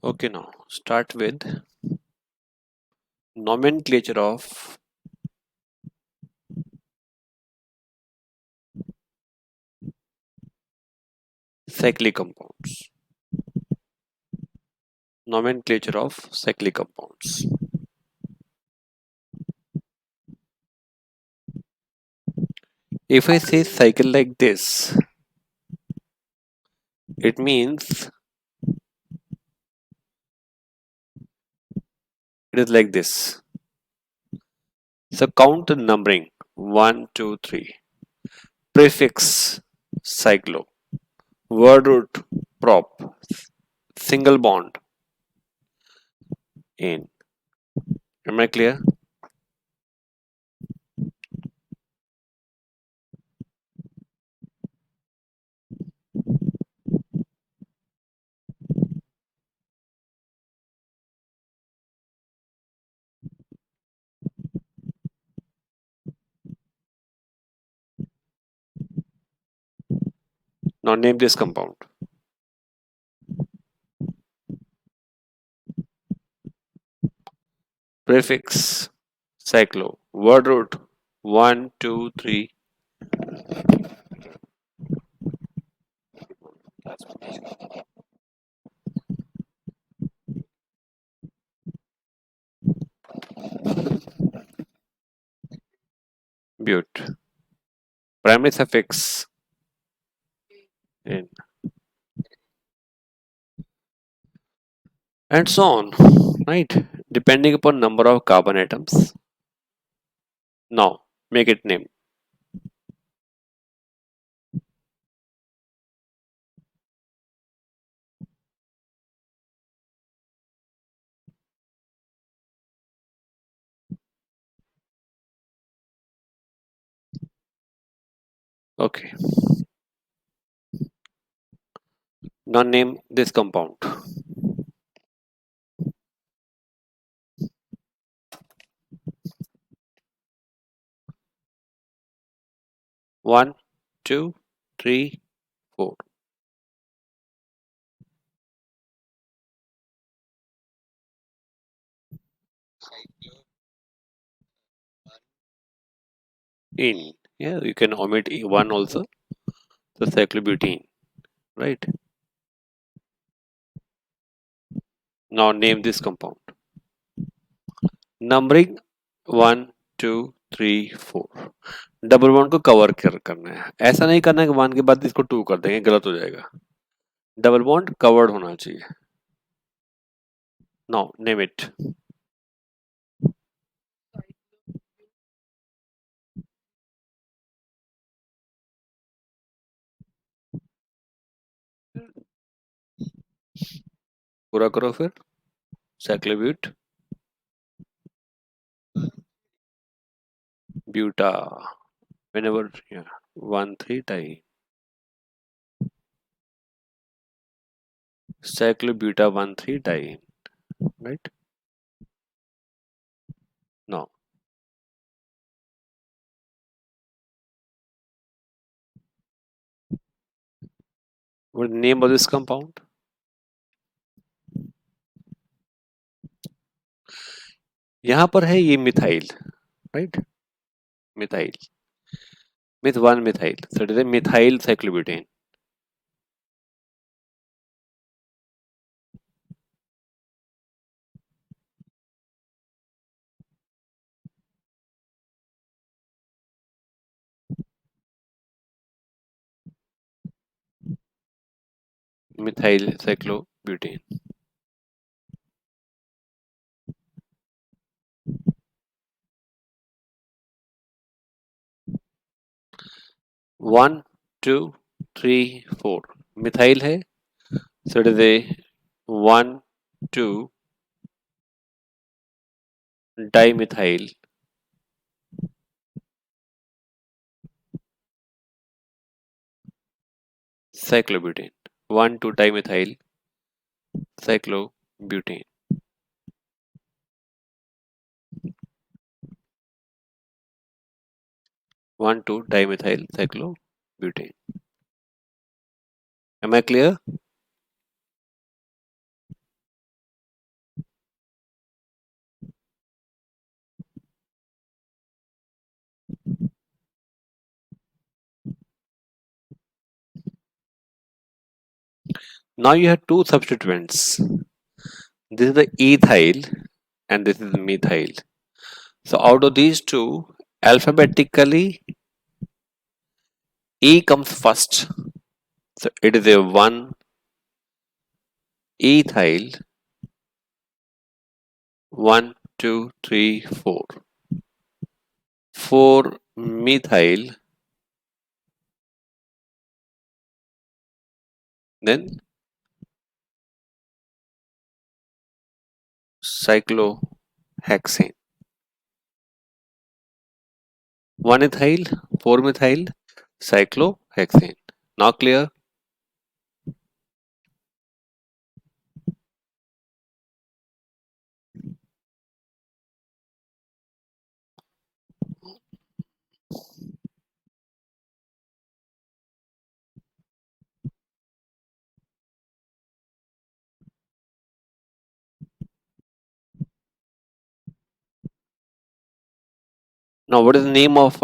Okay, now start with nomenclature of cyclic compounds. Nomenclature of cyclic compounds. If I say cycle like this, it means it is like this. So count the numbering 1, 2, 3. Prefix cyclo. Word root prop. Single bond in. Am I clear? Now name this compound. Prefix cyclo. Word root 1, 2, 3. But. Primary suffix in. And so on, right? Depending upon number of carbon atoms. Now make it name. Okay. Now name this compound. One, two, three, four. In. Yeah, you can omit one also. So cyclobutene, right? Now name this compound. Numbering 1, 2, 3, 4. Double one को cover करना है. ऐसा नहीं करना है कि 1 के बाद इसको 2 कर देंगे, गलत हो जाएगा. डबल बॉन्ड कवर्ड होना चाहिए. Now name it. पूरा करो फिर. साइक्लोब्यूट buta whenever, yeah, 1 3 die. Cyclobuta 1 3 die, right? Now what is the name of this compound? यहाँ पर है ये methyl, right? Methyl, myth 1 methyl, so it is a methyl cyclobutane. Methyl cyclobutane. One, two, three, four. Methyl है, so it is a 1 2 dimethyl cyclobutane. 1 2 dimethyl cyclobutane. 1 2 dimethyl cyclobutane. Am I clear? Now you have two substituents. This is the ethyl and this is methyl. So out of these two, alphabetically, E comes first. So it is a 1 ethyl, 1, 2, 3, 4. 4 methyl, then cyclohexane. 1 ethyl, 4 methyl, cyclohexane. Now clear? Now what is the name of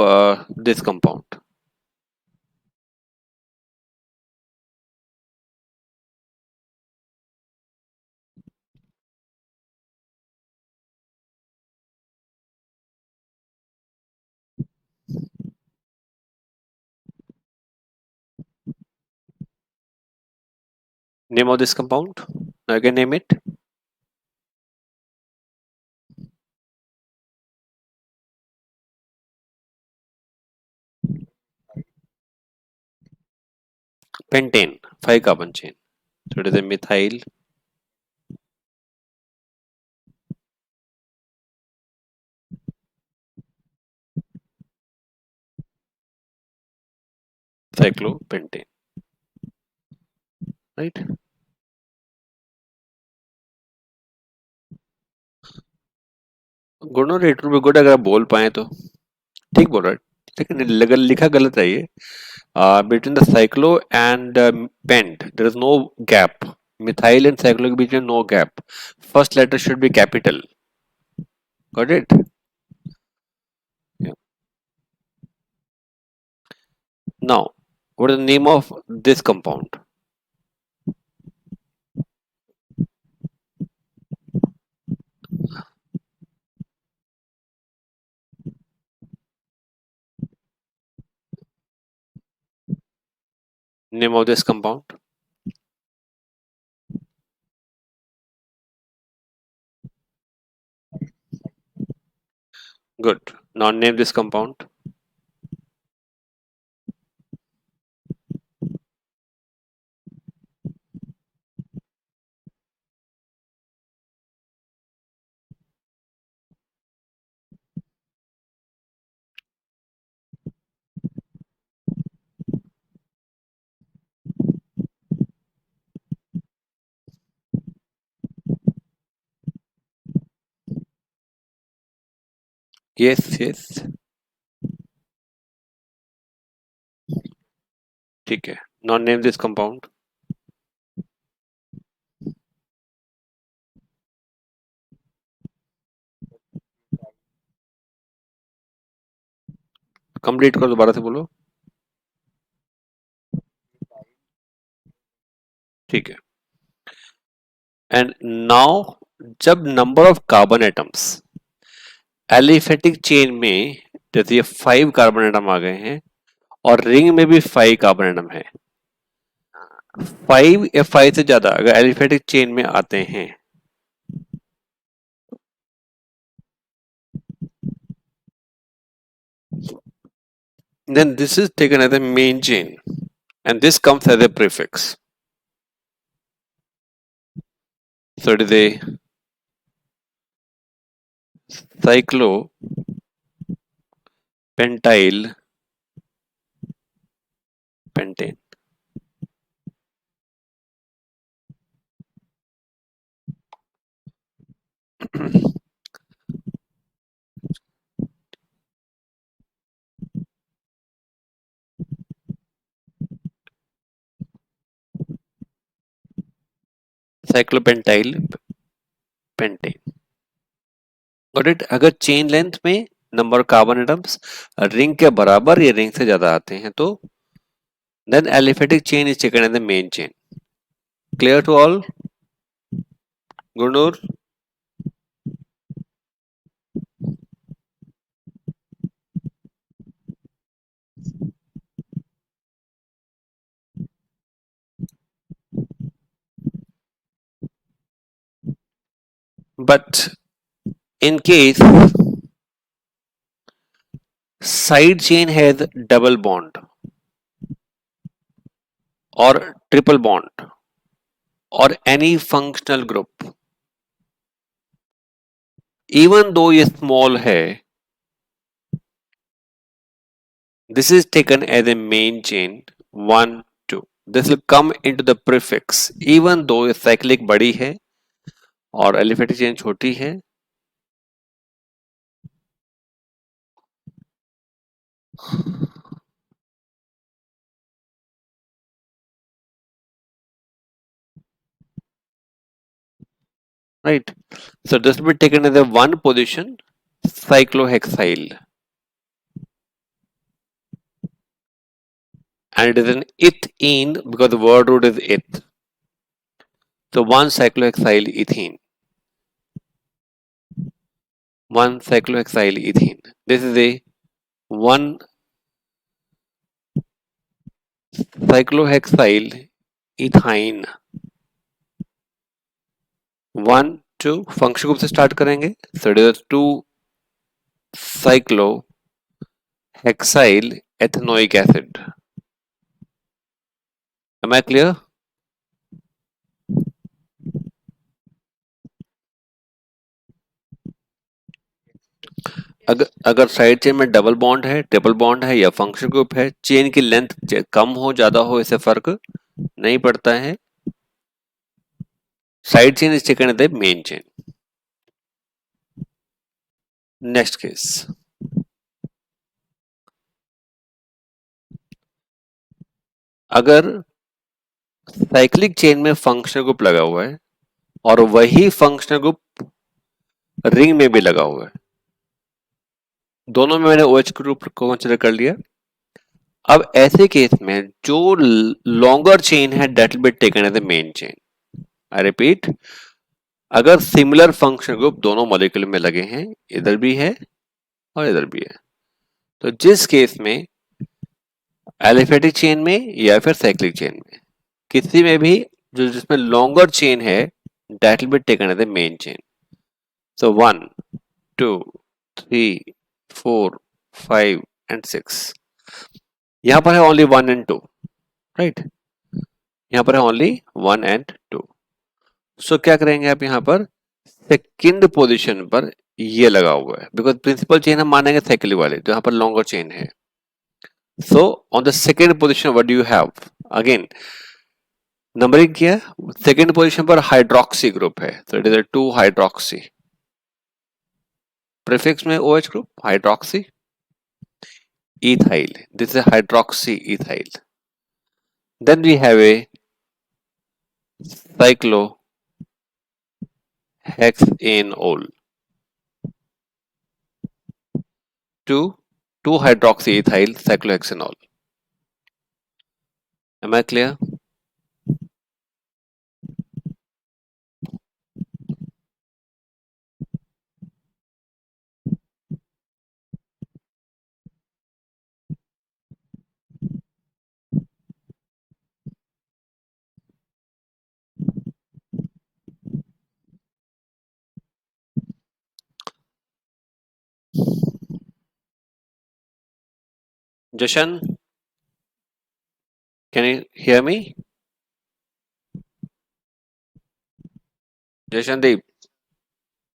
this compound? Name of this compound? Now you can name it. Pentane, 5 carbon chain. So it is a methyl, cyclopentane, right? Good not it be good अगर आप बोल पाए तो ठीक बोल रहा है लेकिन लिखा गलत है ये between the cyclo and pent there is no gap methyl and cyclo के बीच में no gap first letter should be capital got it now what is the name of this compound name of this compound good now name this compound yes yes ठीक है now name this compound complete करो दोबारा से बोलो ठीक है and now जब number of carbon atoms aliphatic chain में जैसे ये 5 कार्बन एटम आ गए हैं और रिंग में भी 5 कार्बन एटम है 5 या 5 से ज्यादा अगर एलिफेटिक चेन में आते हैं then this is taken as a main chain and this comes as a prefix so it is a cyclopentyl pentane cyclopentyl pentane got it अगर चेन लेंथ में नंबर कार्बन एटम्स रिंग के बराबर या ring से ज्यादा आते हैं तो then aliphatic chain is taken as the main chain Clear to all? Gunur? But in case side chain has double bond or triple bond or any functional group, even though ये small है, this is taken as a main chain 1, 2. This will come into the prefix even though ये cyclic बड़ी है और aliphatic chain छोटी है. Right. So this will be taken as a one position cyclohexyl. And it is an ethene because the word root is eth. So one cyclohexyl ethene. One cyclohexyl ethene. This is a one cyclohexyl ethyne. 1, 2 function group से start करेंगे. So it is 2 cyclohexyl ethanoic acid. Am I clear? अगर side chain में double bond है, triple bond है या function group है, chain की length कम हो ज्यादा हो इससे फर्क नहीं पड़ता है. Side chain is taken as the main chain. Next case. अगर साइक्लिक चेन में फंक्शनल ग्रुप लगा हुआ है और वही फंक्शनल ग्रुप रिंग में भी लगा हुआ है, दोनों में मैंने OH ग्रुप को कंसीडर कर लिया. अब ऐसे केस में जो लॉन्गर चेन है that will be taken as the main chain. I repeat, अगर सिमिलर फंक्शनल ग्रुप दोनों मॉलिक्यूल में लगे हैं, इधर भी है और इधर भी है, तो जिस केस में एलिफेटिक चेन में या फिर साइक्लिक चेन में किसी में भी जो जिसमें लॉन्गर चेन है that will be taken as the main chain. So 1, 2, 3, 4, 5 and 6. यहां पर है ओनली 1 एंड 2, राइट. यहां पर है ओनली 1 एंड 2. सो क्या करेंगे आप यहां पर सेकंड पोजीशन पर ये लगा हुआ है बिकॉज प्रिंसिपल चेन हम मानेंगे साइक्लिक वाले, तो यहां पर लॉन्गर चेन है. So on the second position what do you have? Again numbering किया. सेकंड पोजीशन पर हाइड्रोक्सी ग्रुप है, तो it is a 2 hydroxy. Prefix में OH group hydroxy ethyl. This is a hydroxy ethyl. Then we have a cyclohexanol. 2 hydroxy ethyl cyclohexanol. Am I clear? Jashan, can you hear me? Jashandeep,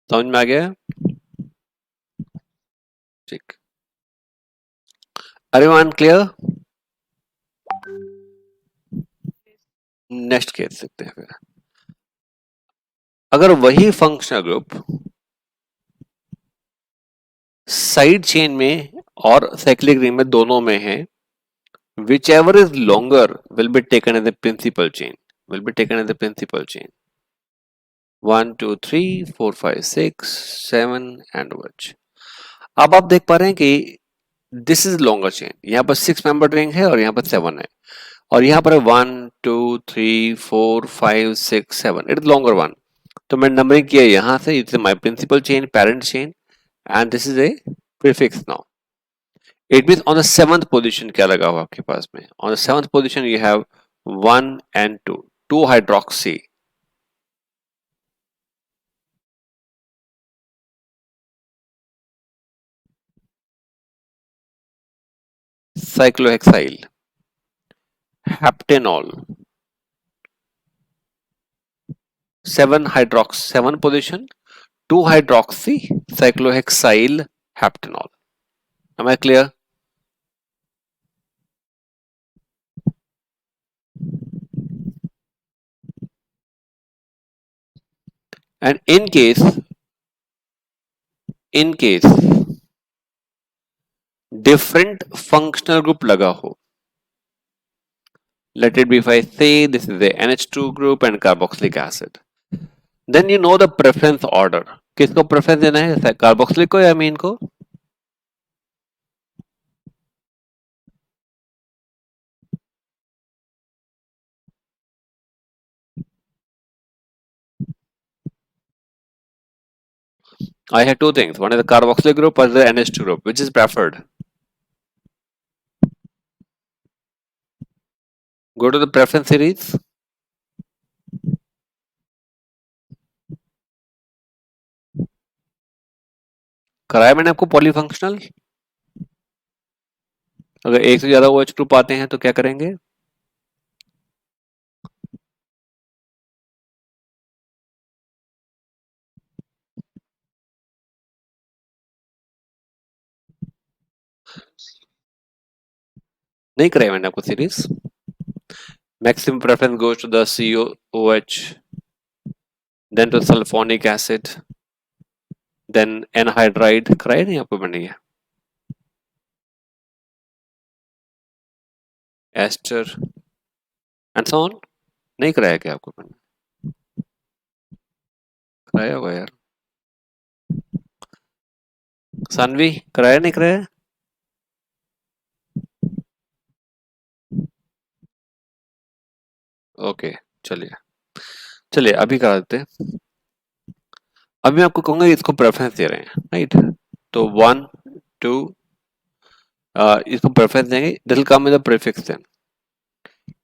समझ में आ गया? ठीक. everyone clear? Next case देखते हैं फिर. अगर वही फंक्शनल ग्रुप साइड चेन में और साइक्लिक रिंग में दोनों में है, whichever is longer will be taken as the principal chain. Will be taken as the principal chain. 1, 2, 3, 4, 5, 6, 7 and OH. अब आप देख पा रहे हैं कि दिस इज लॉन्गर चेन. यहाँ पर 6 मेंबर रिंग है और यहाँ पर 7 है और यहाँ पर 1 2 3 4 5 6 7, इट इज लॉन्गर वन। तो मैं नंबरिंग किया यहाँ से, it's my principal chain, parent chain, and this is a prefix now. It means on the seventh position क्या लगा हुआ आपके पास में? On the seventh position you have 1 and 2, 2 hydroxy, cyclohexyl, heptanol, 7 position, 2 hydroxy cyclohexyl heptanol. Am I clear? And in case different functional group लगा हो, let it be if I say this is the NH2 group and carboxylic acid, then you know the preference order. किसको preference देना है, carboxylic को या amine को? I have two things. One is the carboxylic group, or the NH2 group. Which is preferred? Go to the preference series. कराया मैंने आपको polyfunctional. अगर एक से ज्यादा OH ग्रुप आते हैं तो क्या करेंगे? नहीं कराया मैंने आपको series. Maximum preference goes to the COOH, then to sulfonic acid, then anhydride। कराया नहीं आपको मैंने ये? Ester and so on. नहीं कराया क्या आपको मैंने? कराया होगा यार। सानवी कराया नहीं कराया? ओके, चलिए चलिए अभी करा देते हैं। अभी मैं आपको कहूंगा इसको प्रेफरेंस दे रहे हैं, राइट? तो 1 2 इसको प्रेफरेंस देंगे, this will come with the prefix then.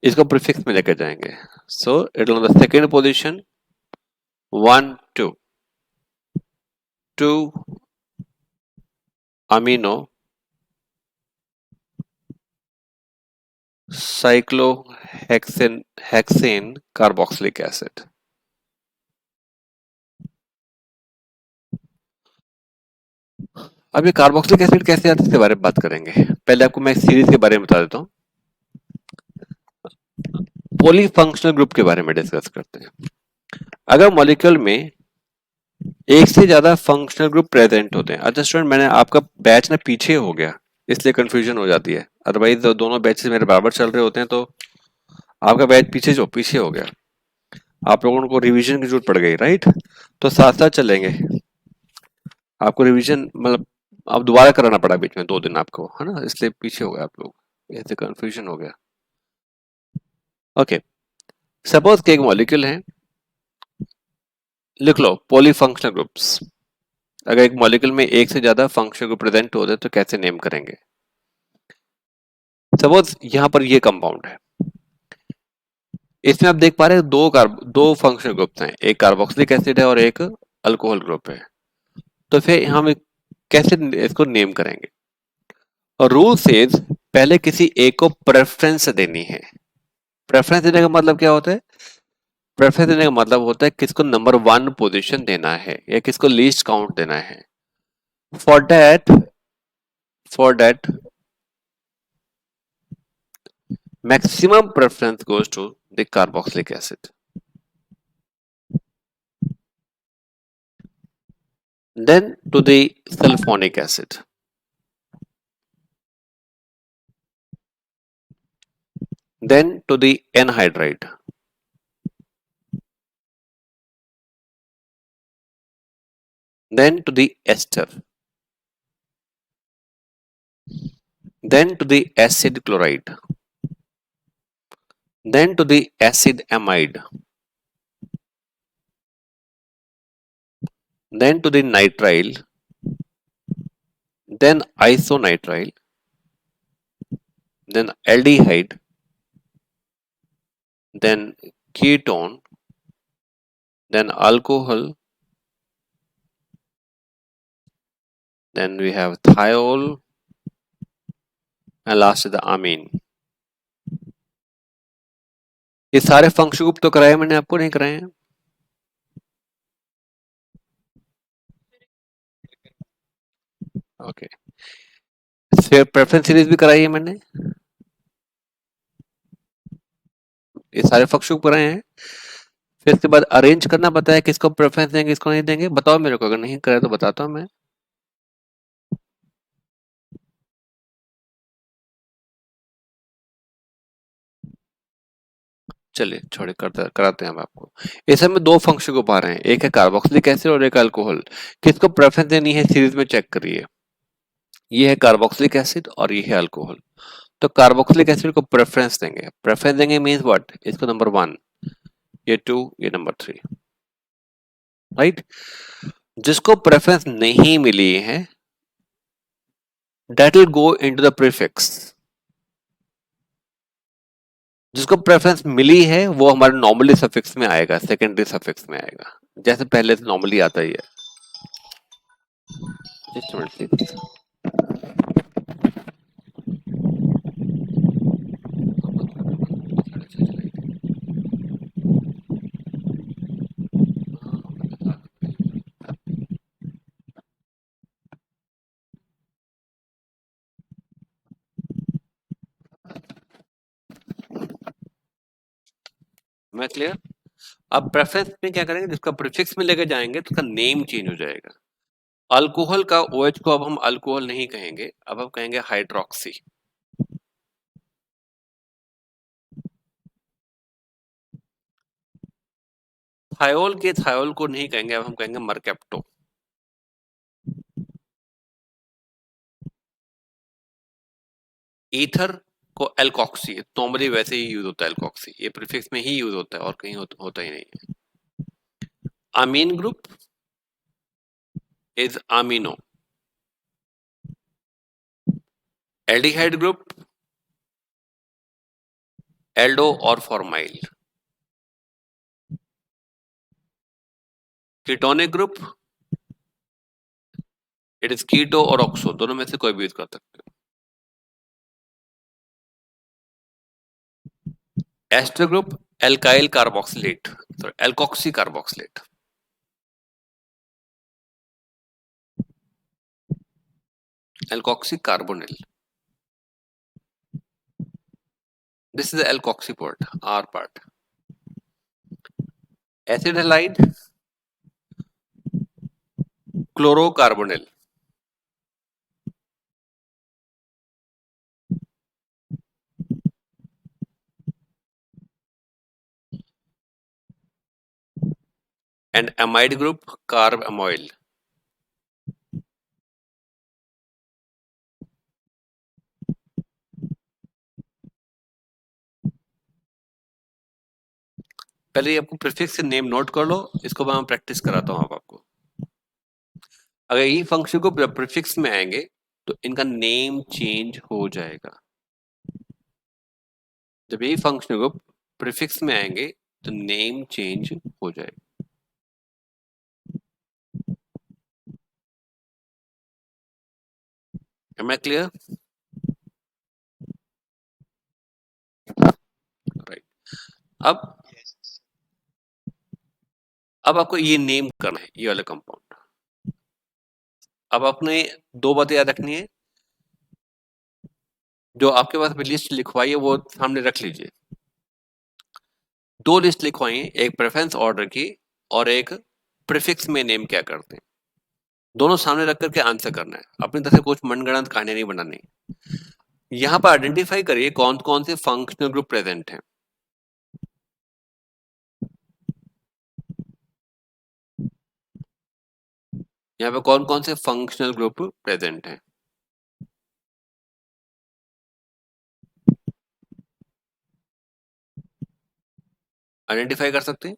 इसको प्रीफिक्स में लेकर जाएंगे, so it on the second position 1 2 2 amino cyclohexane carboxylic acid। अब ये कार्बोक्सिलिक एसिड कैसे आता है इसके बारे में बात करेंगे। पहले आपको मैं सीरीज के बारे में बता देता हूँ। पॉलीफंक्शनल ग्रुप के बारे में डिस्कस करते हैं। अगर मॉलिक्यूल में एक से ज्यादा फंक्शनल ग्रुप प्रेजेंट होते हैं, अच्छा स्टूडेंट मैंने आपका बैच ना पीछे हो गया इसलिए कंफ्यूजन हो जाती है, अदरवाइज दोनों बैचेस मेरे बराबर चल रहे होते हैं तो आपका बैच पीछे हो गया, आप लोगों को रिवीजन की जरूरत पड़ गई, राइट? तो साथ साथ चलेंगे, आपको रिवीजन मतलब अब दोबारा कराना पड़ा बीच में 2 दिन आपको, है ना, इसलिए पीछे हो गए आप लोग, ऐसे कंफ्यूजन हो गया। ओके, सपोज कि एक मॉलिक्यूल है, लिख लो पॉलीफंक्शनल ग्रुप्स। अगर एक मॉलिक्यूल में एक से ज्यादा फंक्शनल ग्रुप प्रेजेंट होते हैं तो कैसे नेम करेंगे? सपोज यहां पर ये कंपाउंड है, इसमें आप देख पा रहे हैं दो फंक्शनल ग्रुप्स हैं, एक कार्बोक्सिलिक एसिड है और एक अल्कोहल ग्रुप है। तो फिर हम कैसे इसको नेम करेंगे? और रूल सेज पहले किसी एक को प्रेफरेंस देनी है। प्रेफरेंस देने का मतलब क्या होता है? प्रेफरेंस देने का मतलब होता है किसको नंबर 1 पोजीशन देना है या किसको लीस्ट काउंट देना है। For that maximum preference goes to the carboxylic acid, then to the sulfonic acid, then to the anhydride, then to the ester, then to the acid chloride, then to the acid amide, then to the nitrile, then isonitrile, then aldehyde, then ketone, then alcohol, then we have thiol, and last is the amine. ये सारे function group तो कराए मैंने, आपको नहीं कराए हैं? Okay, फिर प्रेफरेंस सीरीज भी कराई है मैंने, ये सारे फंक्शन ग्रुप कराए हैं। फिर इसके बाद अरेंज करना बताया, किसको प्रेफरेंस देंगे किसको नहीं देंगे, बताओ मेरे को, अगर नहीं कराए तो बताता हूँ मैं। चलिए छोड़े, करते कराते हैं हम आपको। इस में दो फंक्शन ग्रुप आ रहे हैं, एक है कार्बोक्सिलिक एसिड और एक अल्कोहल। किसको प्रेफरेंस देनी है सीरीज में चेक करिए, ये है कार्बोक्सिलिक एसिड और ये है अल्कोहल। तो कार्बोक्सिलिक एसिड को प्रेफरेंस देंगे मींस व्हाट, इसको नंबर 1, ये 2, ये नंबर 3, राइट। जिसको प्रेफरेंस नहीं मिली है that will go into the prefix, जिसको प्रेफरेंस मिली है वो हमारे नॉर्मली सफिक्स में आएगा, सेकेंडरी सफिक्स में आएगा, जैसे पहले से नॉर्मली आता ही है। जस्ट मिनट, मैं क्लियर। अब प्रेफरेंस में क्या करेंगे, जिसका प्रीफिक्स में लेके जाएंगे तो उसका नेम चेंज हो जाएगा। अल्कोहल का OH को अब हम अल्कोहल नहीं कहेंगे, अब हम कहेंगे हाइड्रोक्सी। थायोल के थायोल को नहीं कहेंगे, अब हम कहेंगे मरकेप्टो। ईथर को एल्कोक्सी, नॉर्मली वैसे ही यूज होता है एल्कोक्सी, ये प्रीफिक्स में ही यूज होता है और कहीं होता ही नहीं है। Amine group is amino, aldehyde group aldo और formyl, ketonic group it is keto और ऑक्सो, दोनों में से कोई भी यूज कर सकते हो। Ester group alkyl carboxylate, sorry alkoxy carboxylate, alkoxy carbonyl, this is alkoxy part, R part. Acid halide chlorocarbonyl, and amide group carbamoyl. पहले ये आपको प्रीफिक्स से नेम नोट कर लो, इसको मैं प्रैक्टिस कराता हूँ आपको। अगर ये फंक्शन को प्रीफिक्स में आएंगे तो इनका नेम चेंज हो जाएगा। जब ये फंक्शन को प्रीफिक्स में आएंगे तो नेम चेंज हो जाएगा। Am I clear? राइट। अब आपको ये नेम करना है, ये वाला कंपाउंड। अब आपने दो बातें याद रखनी है, जो आपके पास लिस्ट लिखवाई है वो सामने रख लीजिए। दो लिस्ट लिखवाई है, एक प्रेफरेंस ऑर्डर की और एक प्रीफिक्स में नेम क्या करते हैं, दोनों सामने रख करके आंसर करना है। अपनी तरफ से कुछ मनगढ़ंत कहानियां नहीं बनानी। यहाँ पर आइडेंटिफाई करिए कौन कौन से फंक्शनल ग्रुप प्रेजेंट हैं। यहाँ पे कौन कौन से फंक्शनल ग्रुप प्रेजेंट हैं। आइडेंटिफाई कर सकते हैं?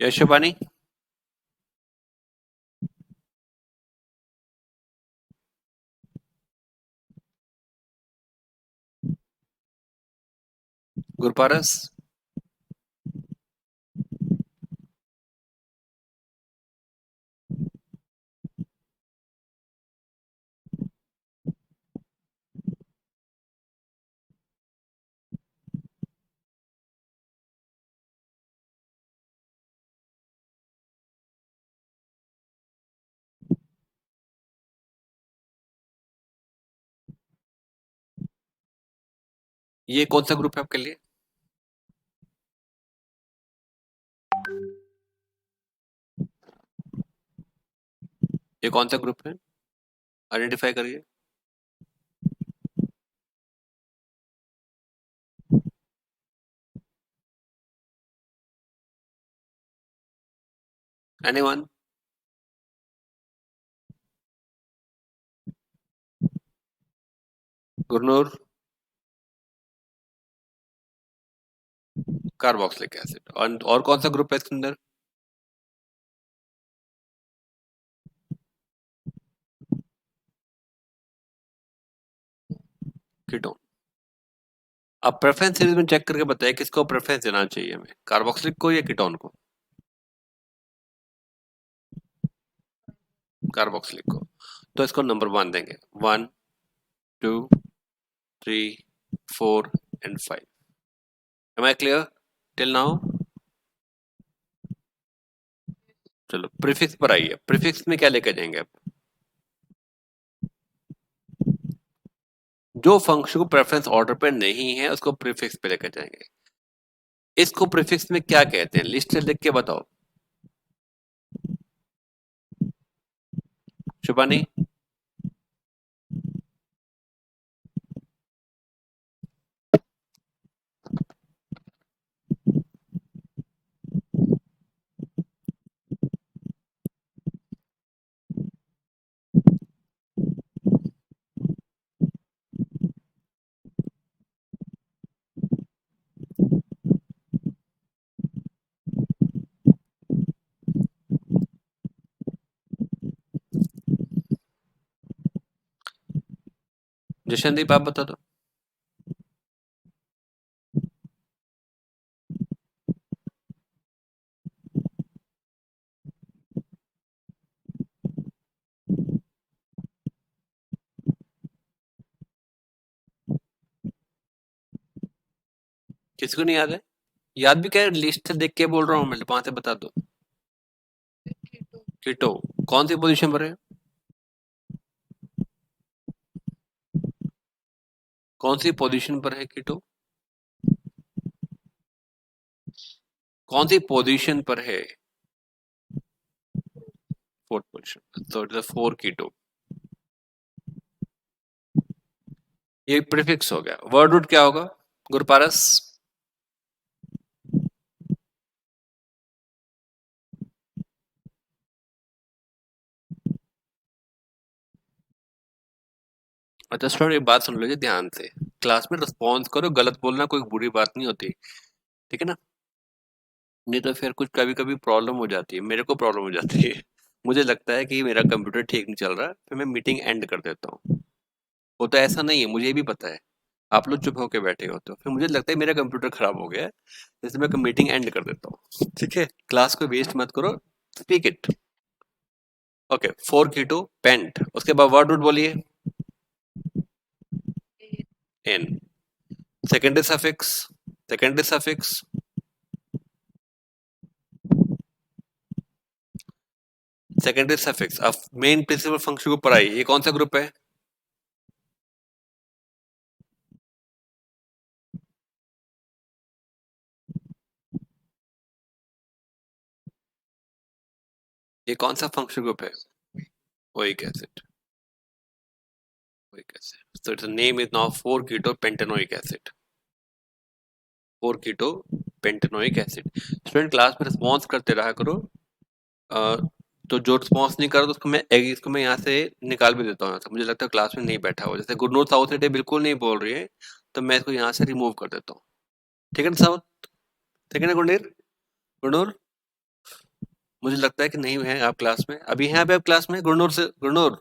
यशोबानी? गुरपारस? ये कौन सा ग्रुप है आपके लिए? ये कौन सा ग्रुप है? आइडेंटिफाई करिए। एनीवन? गुरनूर? Carboxylic acid. और कौन सा ग्रुप है इसके अंदर? कीटोन। अब प्रेफरेंस सीरीज में चेक करके बताइए किसको प्रेफरेंस देना चाहिए हमें, कार्बोक्सिलिक को या कीटोन को? कार्बोक्सिलिक को। तो इसको नंबर 1 देंगे। 1, 2, 3, 4 and 5। Am I clear till now? चलो प्रीफिक्स पर आइए। प्रीफिक्स में क्या लेके जाएंगे आप? जो फंक्शन को प्रेफरेंस ऑर्डर पे नहीं है उसको प्रीफिक्स पे लेके जाएंगे। इसको प्रीफिक्स में क्या कहते हैं, लिस्ट से लिख के बताओ। शुभानी? जशनदीप आप बता दो। किसको नहीं याद है? याद भी क्या है, लिस्ट से देख के बोल रहा हूँ मैं, वहां से बता दो। कीटो। कौन सी पोजीशन पर है? कौन सी पोजीशन पर है कीटो? कौन सी पोजीशन पर है? फोर्थ पोजीशन, तो इट इज 4 कीटो। ये प्रीफिक्स हो गया। वर्ड रूट क्या होगा गुरपारस? अच्छा स्टूडेंट एक बात सुन लीजिए ध्यान से। क्लास में रिस्पॉन्स करो, गलत बोलना कोई बुरी बात नहीं होती, ठीक है ना? नहीं तो फिर कुछ कभी कभी प्रॉब्लम हो जाती है, मेरे को प्रॉब्लम हो जाती है। मुझे लगता है कि मेरा कंप्यूटर ठीक नहीं चल रहा, फिर मैं मीटिंग एंड कर देता हूँ। वो तो ऐसा नहीं है, मुझे भी पता है। आप लोग चुप होके बैठे हो तो फिर मुझे लगता है मेरा कंप्यूटर खराब हो गया है, जैसे मैं मीटिंग एंड कर देता हूँ। ठीक है, क्लास को वेस्ट मत करो, speak it. Okay, 4 keto pent, उसके बाद वर्ड रूट बोलिए। N. Secondary suffix. Secondary suffix. Secondary suffix अब मेन प्रिंसिपल फंक्शन को पढ़ाई, ये कौन सा ग्रुप है? ये कौन सा फंक्शन ग्रुप है? Oic acid. Oic acid, so its name is now 4 keto pentanoic acid। 4 keto pentanoic acid. Student class में रिस्पॉन्स करते रहा करो। अ, तो जो रिस्पॉन्स नहीं कर रहा तो इसको मैं यहाँ से निकाल भी देता हूँ। मुझे लगता है क्लास में नहीं बैठा हुआ, जैसे गुरनूर साउथ इंडिया बिल्कुल नहीं बोल रही है, तो मैं इसको यहाँ से रिमूव कर देता हूँ। ठीक है ना साउथ? ठीक है ना गुरनीर? गुरनूर, मुझे लगता है कि नहीं है आप क्लास में, अभी हैं आप क्लास में गुरनूर से? गुरनूर,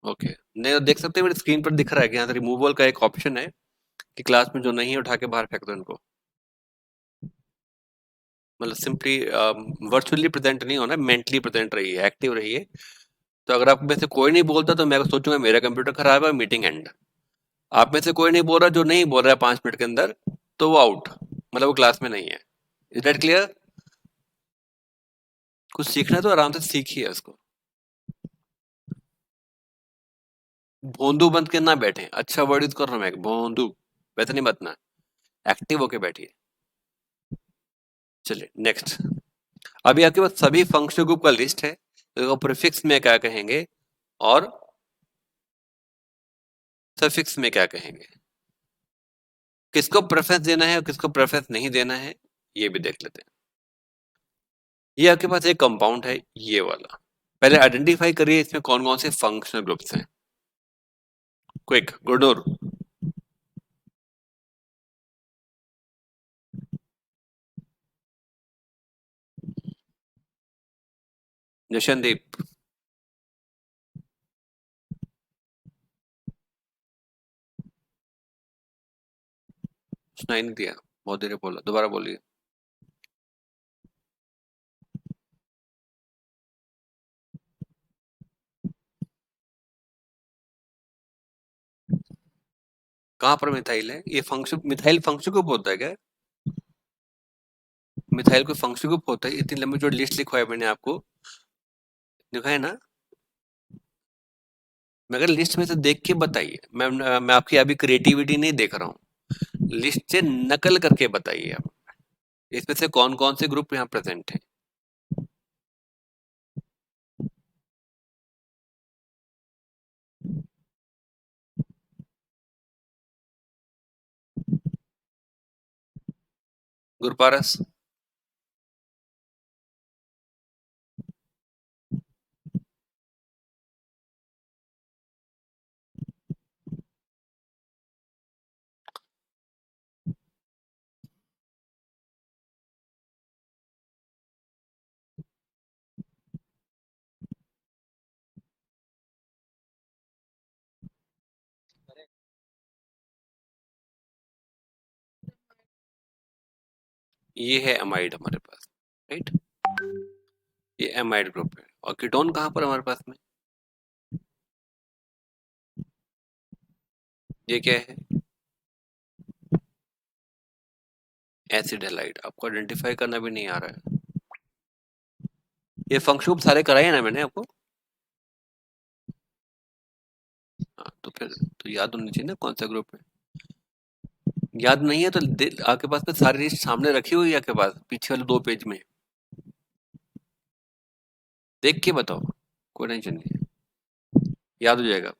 ओके। नहीं देख सकते हैं मेरे स्क्रीन पर दिख रहा है कि यहाँ से रिमूवल का एक ऑप्शन है कि क्लास में जो नहीं है उठा के बाहर फेंक दो इनको। मतलब सिंपली वर्चुअली प्रेजेंट नहीं होना, मेंटली प्रेजेंट रहिए, एक्टिव रहिए। तो अगर आप में से कोई नहीं बोलता तो मैं सोचूंगा मेरा कंप्यूटर खराब है, मीटिंग एंड। आप में से कोई नहीं बोल रहा, जो नहीं बोल रहा है 5 मिनट के अंदर, तो वो आउट, मतलब वो क्लास में नहीं है। Is that clear? कुछ सीखना है तो आराम से सीखिए उसको। भोंदू बंद के ना बैठे, अच्छा वर्ड यूज कर रहा हूं मैं, भोंदू वैसे नहीं बतना, एक्टिव होके बैठिए। चलिए नेक्स्ट। अभी आपके पास सभी फंक्शनल ग्रुप का लिस्ट है, तो प्रीफिक्स में क्या कहेंगे और सफिक्स में क्या कहेंगे, किसको प्रेफरेंस देना है और किसको प्रेफरेंस नहीं देना है, ये भी देख लेते हैं। ये आपके पास एक कंपाउंड है, ये वाला। पहले आइडेंटिफाई करिए इसमें कौन कौन से फंक्शनल ग्रुप्स हैं। क्विक गुडोर। जशनदीप। सुनाई नहीं दिया, बहुत देर बोला, दोबारा बोलिए। कहाँ पर मिथाइल है? ये फंक्शन, मिथाइल फंक्शन ग्रुप होता है क्या? मिथाइल कोई फंक्शन ग्रुप होता है? इतनी लंबी जो लिस्ट लिखवाई मैंने आपको, लिखा है ना? मगर लिस्ट में से देख के बताइए, मैं आपकी अभी क्रिएटिविटी नहीं देख रहा हूँ, लिस्ट से नकल करके बताइए आप, इसमें से कौन कौन से ग्रुप यहाँ प्रेजेंट है। गुरुपारस। ये है एमाइड हमारे पास, राइट? ये एमाइड ग्रुप है। और कीटोन कहाँ पर हमारे पास में? ये क्या है? Acid halide. आपको आइडेंटिफाई करना भी नहीं आ रहा है। ये फंक्शन ग्रुप सारे कराए हैं ना मैंने आपको? हाँ, तो फिर तो याद होनी चाहिए ना कौन सा ग्रुप है। याद नहीं है तो आपके पास में सारी लिस्ट सामने रखी हुई है आपके पास, पीछे वाले 2 पेज में, देख के बताओ, कोई टेंशन नहीं है, याद हो जाएगा।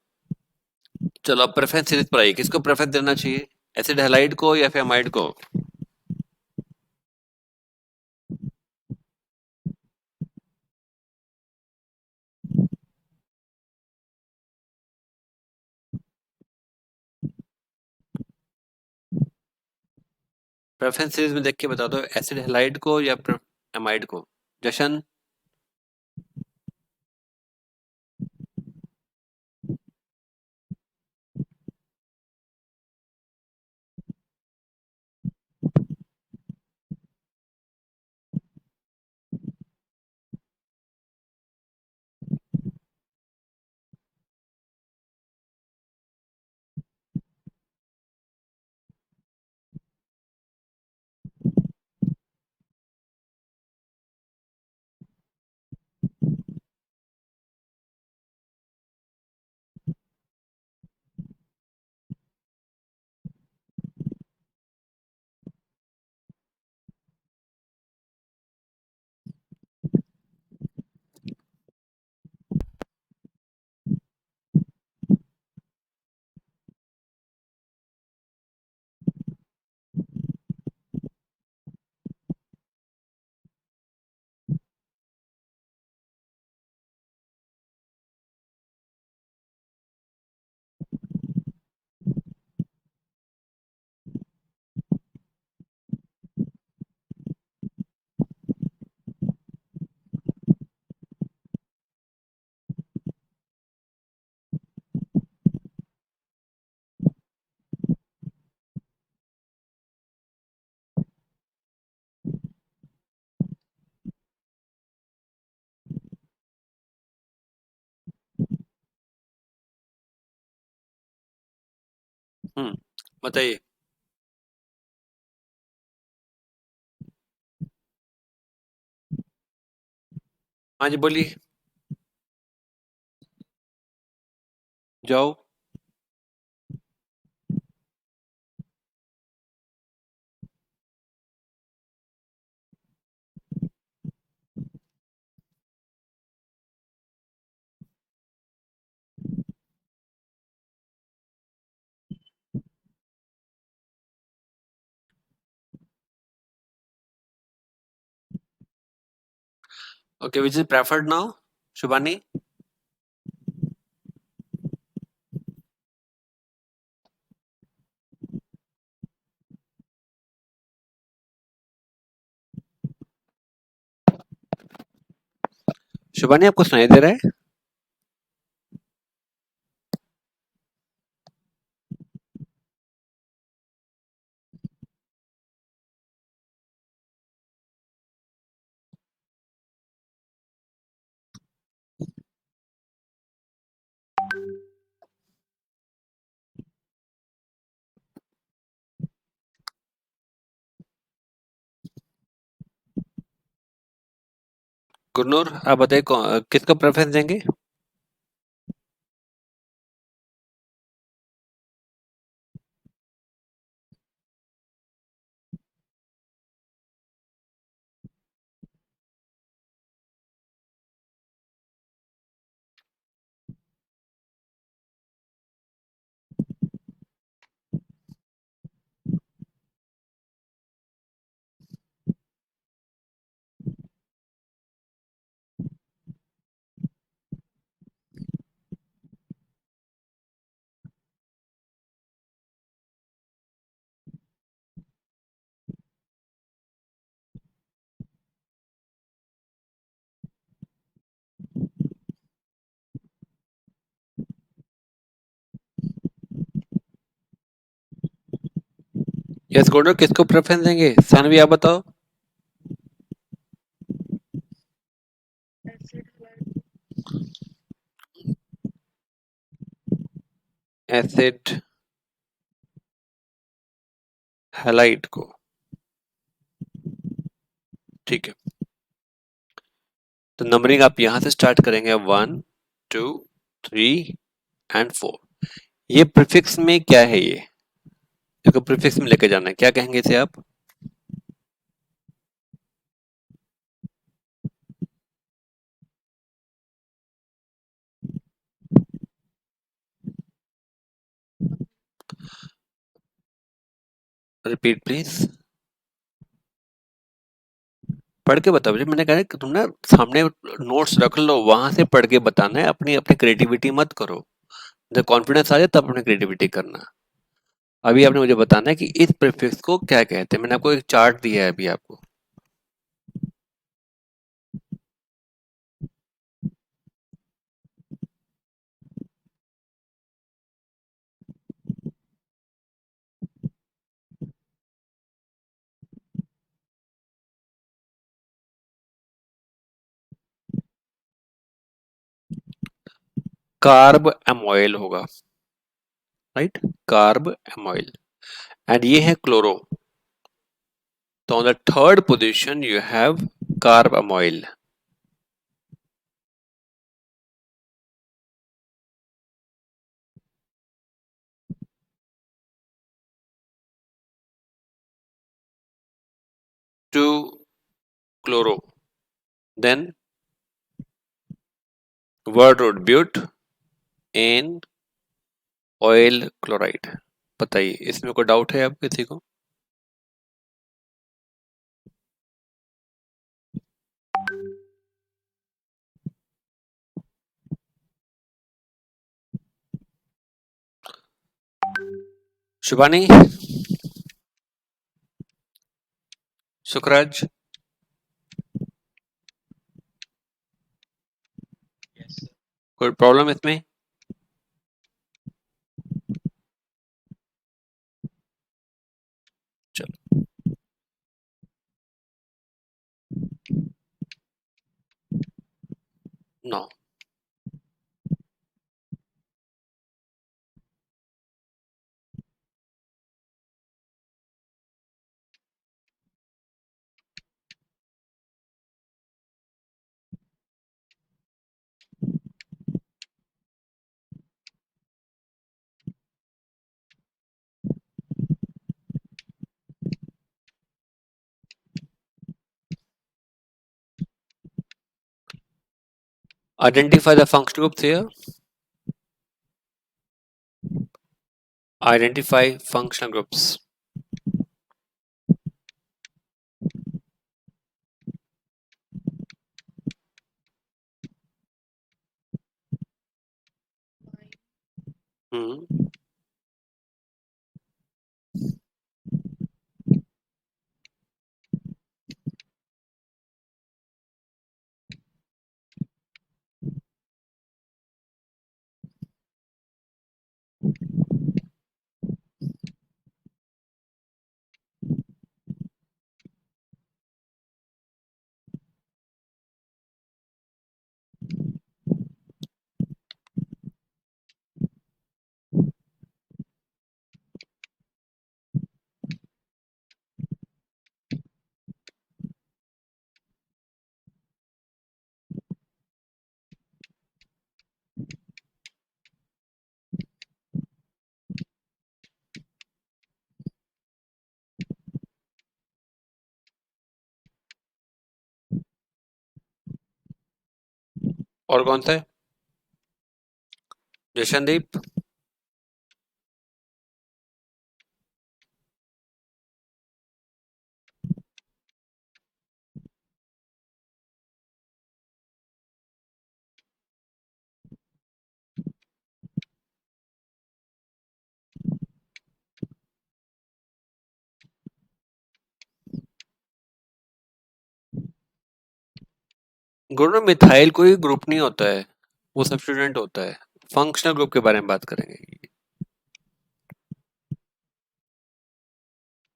चलो अब प्रेफरेंस सीरीज पर आइए, किसको प्रेफरेंस देना चाहिए, एसिड हैलाइड को या फिर अमाइड को? प्रेफरेंस सीरीज में देख के बता दो, एसिड हैलाइड को या अमाइड को? जशन। बताइए। हाँ जी, बोलिए। जाओ। Okay, which is preferred now, Shubhani? Shubhani, आपको सुनाई दे रहा है? गुरनूर, आप बताइए किसको प्रेफरेंस देंगे? यस गुरनूर, किसको प्रेफरेंस देंगे? सानवी, आप बताओ। एसिड हैलाइड को। ठीक है, तो नंबरिंग आप यहां से स्टार्ट करेंगे, 1 2 3 एंड 4। ये प्रीफिक्स में क्या है ये? देखो, प्रीफिक्स में लेके जाना है, क्या कहेंगे इसे आप? Repeat please. पढ़ के बताओ। जब मैंने कहा है कि तुम ना सामने नोट्स रख लो, वहां से पढ़ के बताना है, अपनी अपनी क्रिएटिविटी मत करो। जब कॉन्फिडेंस आ जाए तब अपनी क्रिएटिविटी करना। अभी आपने मुझे बताना है कि इस प्रीफिक्स को क्या कहते हैं। मैंने आपको एक चार्ट दिया है अभी आपको। कार्ब एमोइल होगा, राइट? कार्ब एमोइल। एंड ये है क्लोरो। तो on the third position you have carbamoyl. Two chloro, then word road butanoyl chloride. बताइए, इसमें कोई डाउट है अब किसी को? शुभानी, सुखराज, कोई प्रॉब्लम इसमें? चलो, no. Identify the functional groups here. Identify functional groups. हम्म, और कौन सा है? जशनदीप। गुरु में मिथाइल कोई ग्रुप नहीं होता है, वो सब्स्टिट्यूएंट होता है। फंक्शनल ग्रुप के बारे में बात करेंगे।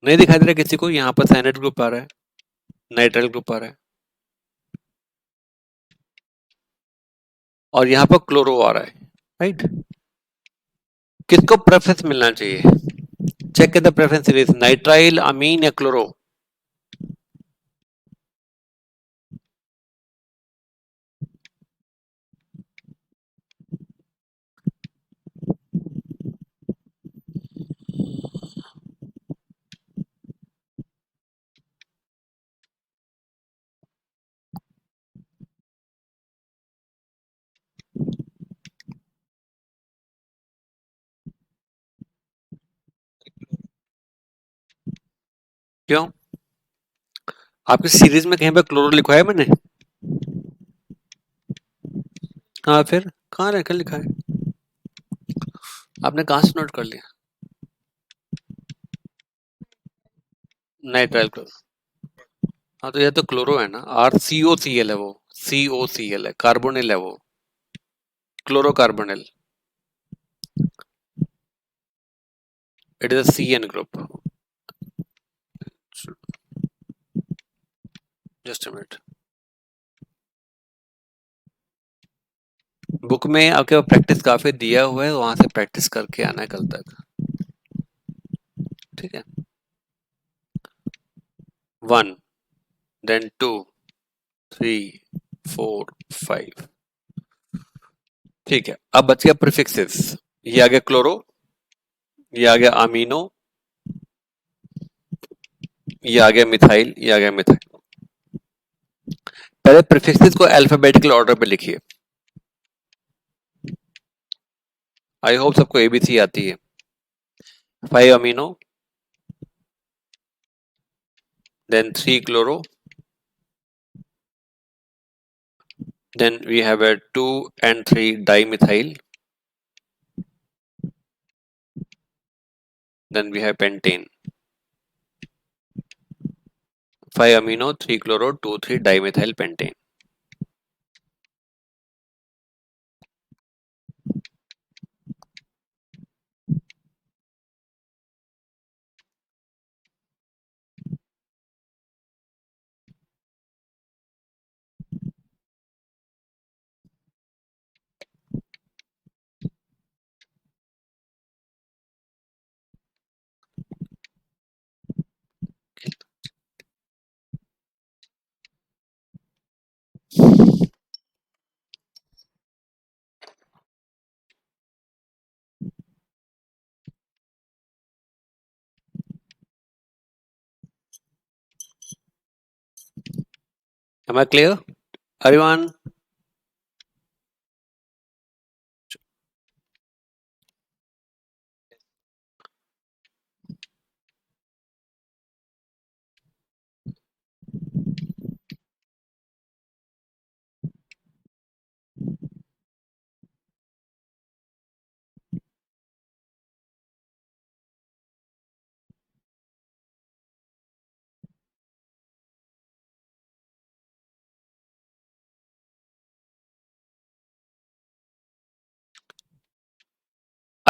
नहीं दिखाई दे रहा किसी को? यहाँ पर साइनाइड ग्रुप आ रहा है, नाइट्राइल ग्रुप आ रहा है, और यहाँ पर क्लोरो आ रहा है, राइट। किसको प्रेफरेंस मिलना चाहिए? Check the preference series, nitrile, amine या क्लोरो। क्यों? आपकी सीरीज में कहीं पर क्लोरो लिखा है मैंने? हाँ, फिर कहाँ रहकर लिखा है? आपने कहाँ से नोट कर लिया? Nitrile chloro. हाँ, तो यह तो क्लोरो है ना, आर सी ओ सी एल है वो, सी ओ सी एल है, कार्बोनिल है वो, chlorocarbonyl. It is a C N group. Just a minute. Book में आपके प्रैक्टिस काफी दिया हुआ है, वहां से प्रैक्टिस करके आना है कल तक, ठीक है। 1, देन 2, 3, 4, 5। ठीक है, अब बच गया प्रीफिक्सेस। ये आ गया क्लोरो, ये आ गया अमीनो, ये आ गया मिथाइल, ये आ गया मिथाइल। पहले प्रीफिक्सेस को अल्फाबेटिकल ऑर्डर पे लिखिए। आई होप सबको एबीसी आती है। 5 amino, then 3 chloro, then we have a 2 and 3 dimethyl, then we have pentane. 5 amino, 3 chloro, 2, 3 dimethyl pentane. Am I clear? Everyone?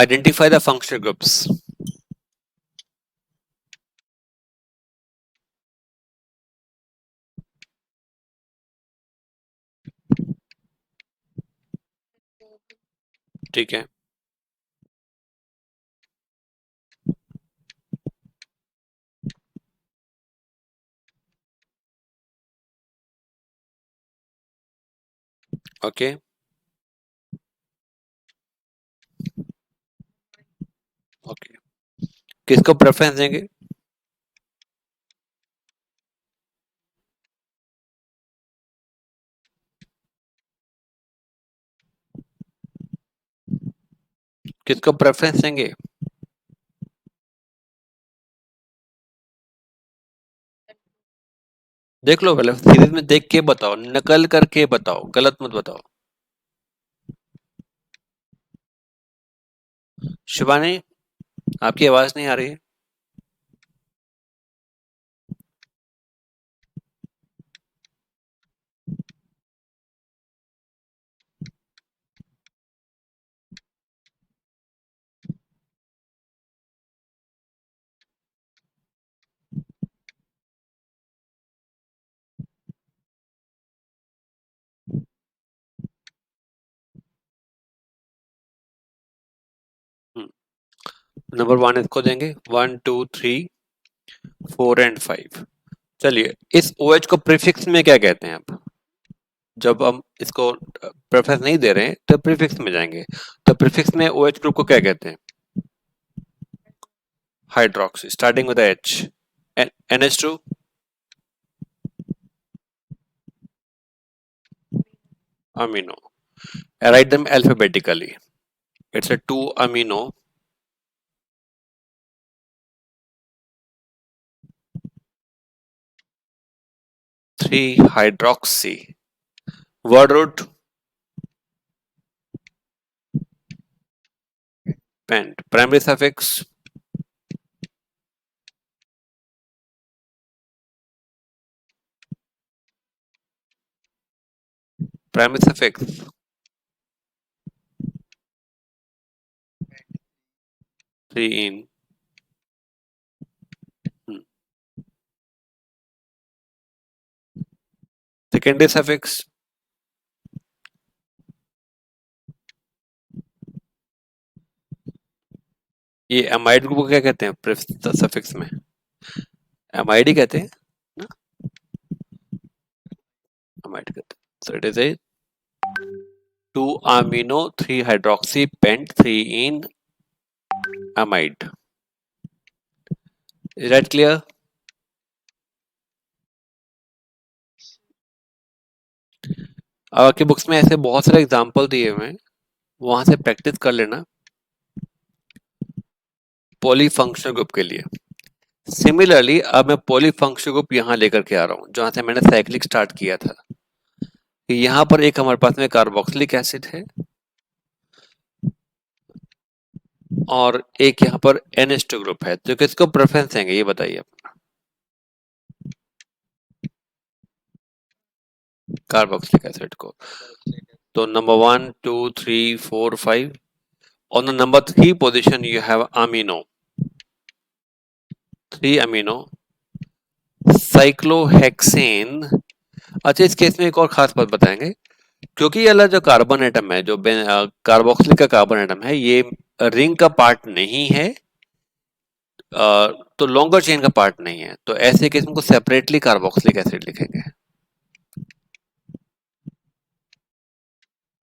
Identify the functional groups. ठीक है, okay, okay. किसको preference देंगे? किसको preference देंगे? देख लो पहले, सीरीज में देख के बताओ, नकल करके बताओ, गलत मत बताओ। शिवानी, आपकी आवाज नहीं आ रही है। नंबर वन इसको देंगे, 1 2 3 4 एंड 5। चलिए, इस ओ OH को प्रीफिक्स में क्या कहते हैं आप? जब हम इसको प्रेफरेंस नहीं दे रहे हैं तो प्रीफिक्स में जाएंगे। तो प्रीफिक्स में ओ OH ग्रुप को क्या कहते हैं? Hydroxy, starting with H. NH2, amino. I write them alphabetically. It's a 2 amino, 3 hydroxy. Word root, pent. Primary suffix, 3 in. Hmm. Secondary suffix, ये amide ग्रुप को क्या कहते हैं सफिक्स में? amide ही कहते हैं ना? amide कहते हैं। So it is a 2 amino 3 hydroxy pent 3 in amide. Is that clear? अब आपकी बुक्स में ऐसे बहुत सारे एग्जाम्पल दिए हुए हैं, वहां से प्रैक्टिस कर लेना पॉलीफंक्शनल ग्रुप के लिए। सिमिलरली अब मैं पॉलीफंक्शनल ग्रुप यहाँ लेकर के आ रहा हूँ जहां से मैंने साइक्लिक स्टार्ट किया था। यहाँ पर एक हमारे पास में कार्बोक्सिलिक एसिड है और एक यहाँ पर NH2 ग्रुप है, तो किसको प्रेफरेंस देंगे ये बताइए? कार्बोक्सिलिक एसिड को। तो number 1 2 3 4 5, on the number 3 position you have amino, 3 amino cyclohexane. अच्छा, इस केस में एक और खास बात बताएंगे, क्योंकि ये वाला जो कार्बन एटम है, जो कार्बोक्सिलिक का कार्बन एटम है, ये रिंग का पार्ट नहीं है, तो लॉन्गर चेन का पार्ट नहीं है, तो ऐसे केस में को सेपरेटली कार्बोक्सिलिक एसिड लिखेंगे।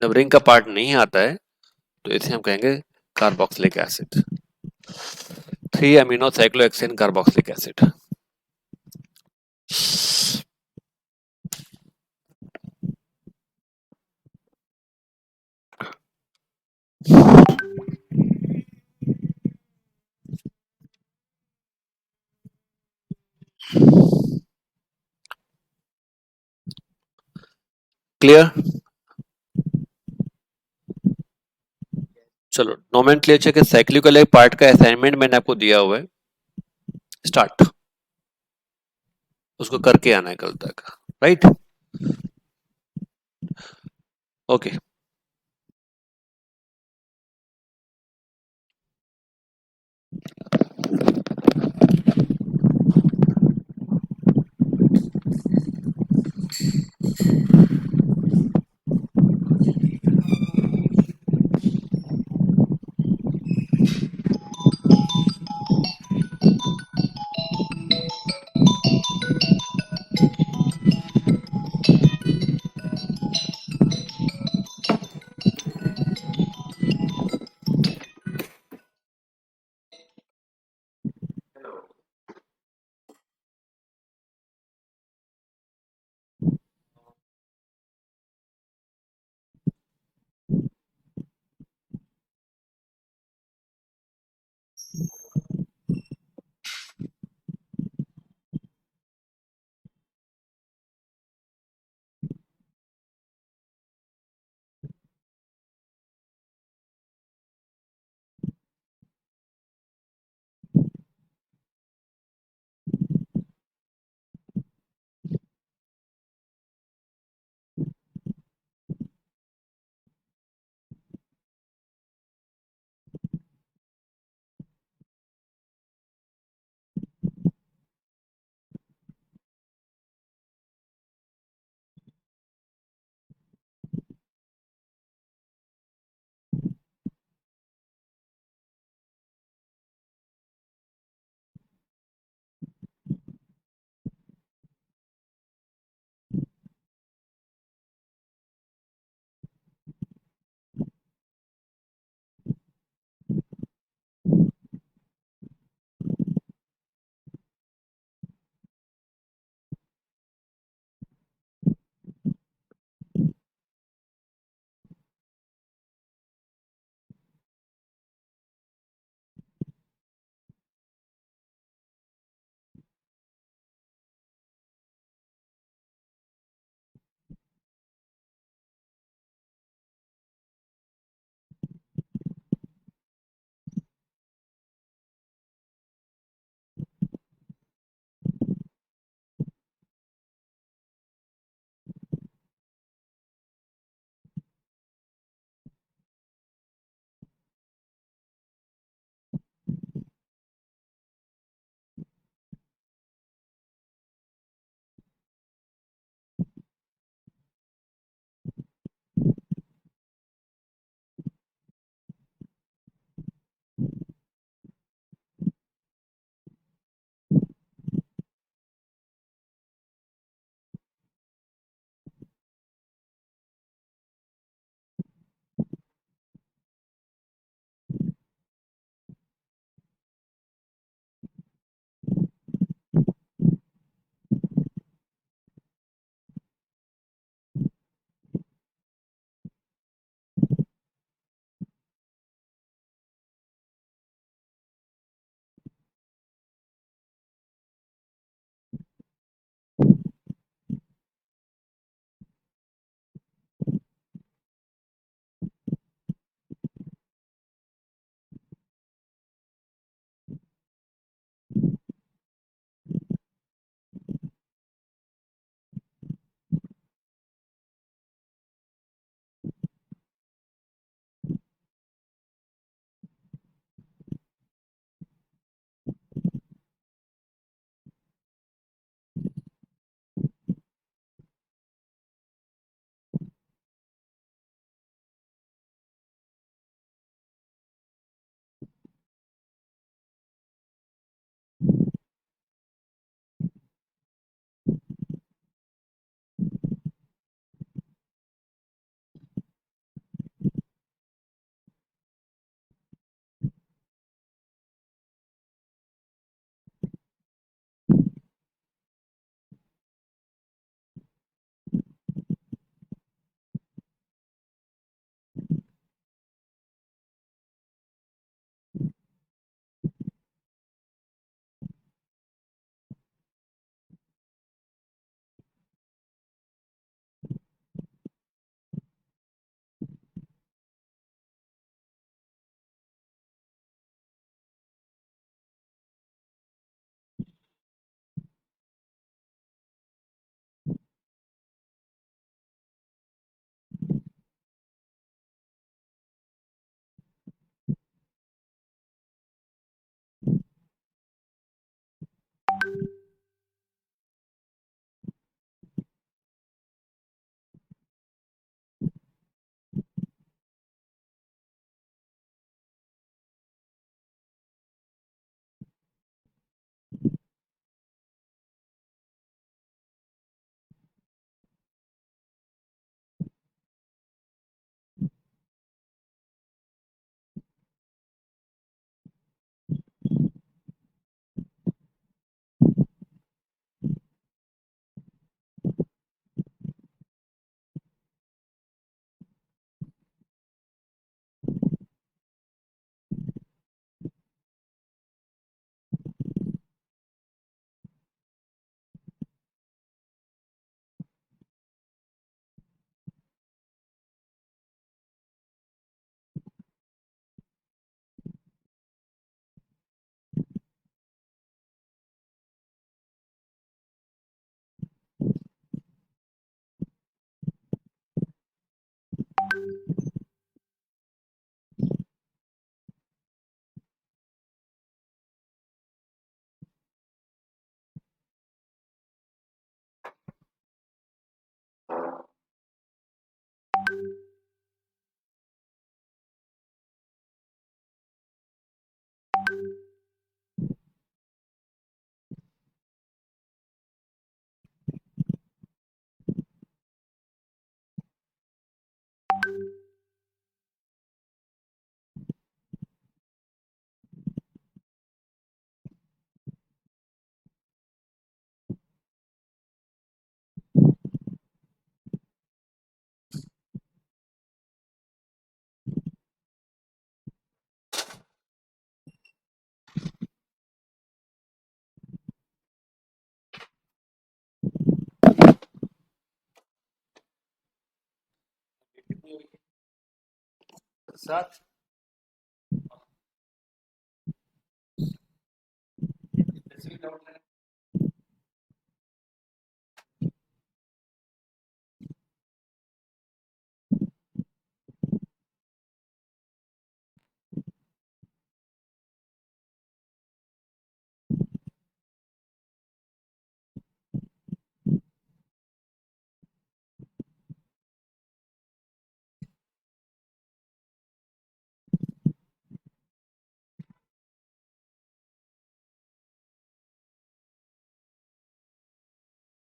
जब रिंग का पार्ट नहीं आता है तो इसे हम कहेंगे carboxylic acid, 3 amino cyclohexane carboxylic acid. Clear? चलो, नोमेनक्लेचर के साइक्लिकल पार्ट का असाइनमेंट मैंने आपको दिया हुआ है, स्टार्ट उसको करके आना है कल तक, राइट? ओके। साथ स्पेसिफिक डाउट है